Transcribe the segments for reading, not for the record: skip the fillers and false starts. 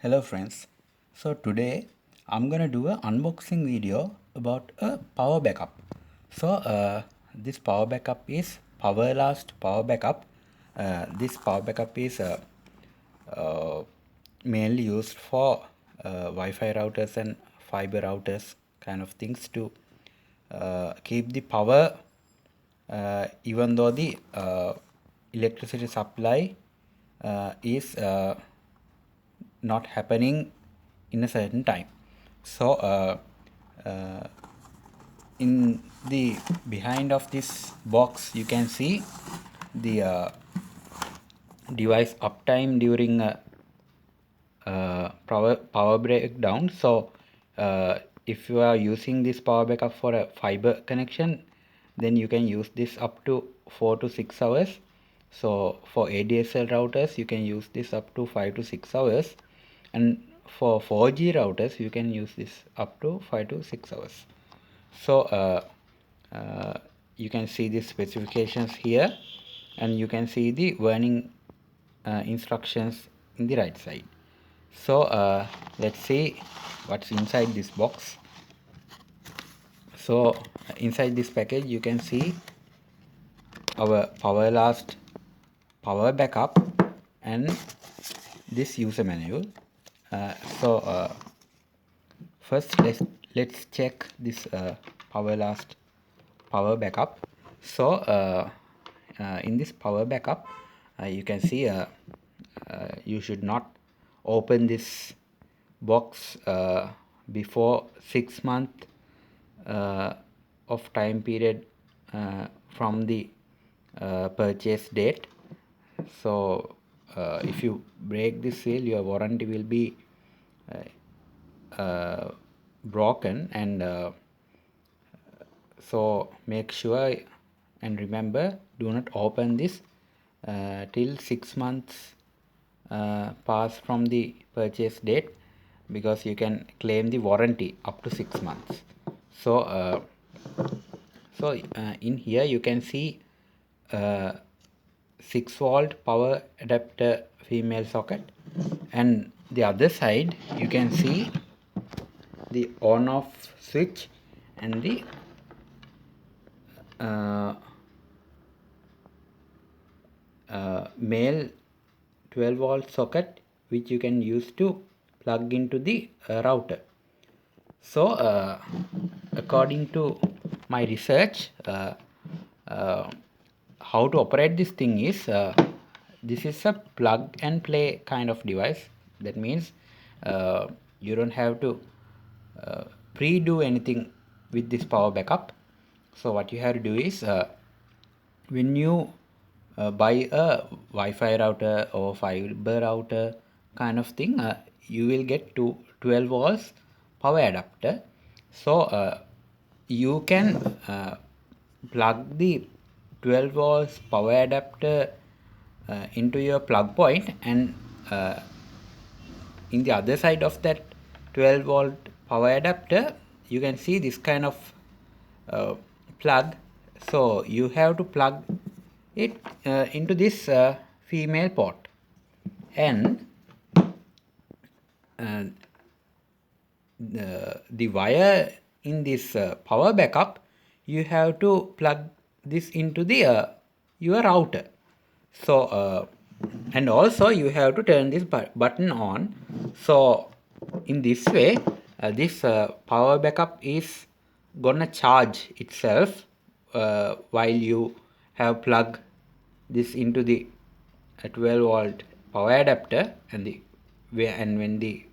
Hello friends. So today I'm gonna do an unboxing video about a power backup. This power backup is PowerLast power backup. This power backup is uh, mainly used for Wi-Fi routers and fiber routers kind of things to keep the power even though the electricity supply is not happening in a certain time. So uh, in the behind of this box you can see the device uptime during power breakdown. So if you are using this power backup for a fiber connection, then you can use this up to 4 to 6 hours. So for ADSL routers you can use this up to 5 to 6 hours, and for 4G routers you can use this up to 5 to 6 hours. So you can see the specifications here, and you can see the warning instructions in the right side. So let's see what's inside this box. So inside this package you can see our PowerLast power backup and this user manual. So first let's check this PowerLast power backup. So in this power backup you can see you should not open this box before 6 months of time period from the purchase date. So if you break this seal, your warranty will be broken, and so make sure and remember, do not open this till 6 months pass from the purchase date, because you can claim the warranty up to 6 months. So in here you can see 6-volt power adapter female socket, and the other side you can see the on off switch and the male 12-volt socket, which you can use to plug into the router. So according to my research, how to operate this thing is, this is a plug and play kind of device. That means you don't have to pre-do anything with this power backup. So what you have to do is, when you buy a Wi-Fi router or fiber router kind of thing, you will get 12 volts power adapter. So you can plug the 12 volts power adapter into your plug point, and in the other side of that 12-volt power adapter you can see this kind of plug. So you have to plug it into this female port, and uh, the wire in this power backup, you have to plug this into the your router. So and also you have to turn this button on. So in this way this power backup is gonna charge itself while you have plugged this into the 12-volt power adapter, and when the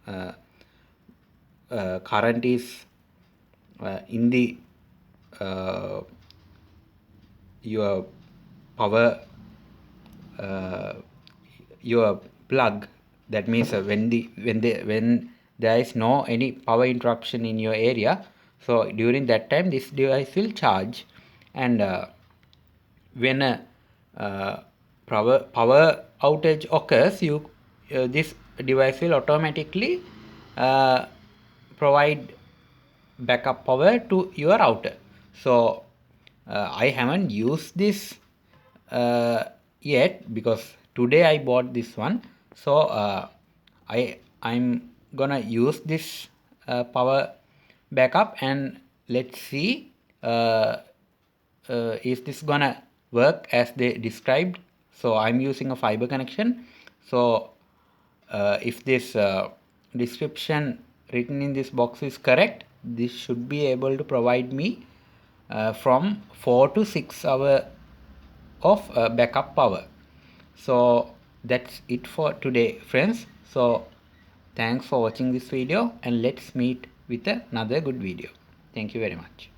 uh, current is in the uh, your power your plug. That means when there is no any power interruption in your area, so during that time this device will charge, and when a power outage occurs, this device will automatically uh, provide backup power to your router. So I haven't used this yet, because today I bought this one. So I'm gonna use this power backup, and let's see is this gonna work as they described. So I'm using a fiber connection. So if this description written in this box is correct, this should be able to provide me from 4 to 6 hours of backup power. So that's it for today, friends. So thanks for watching this video, and let's meet with another good video. Thank you very much.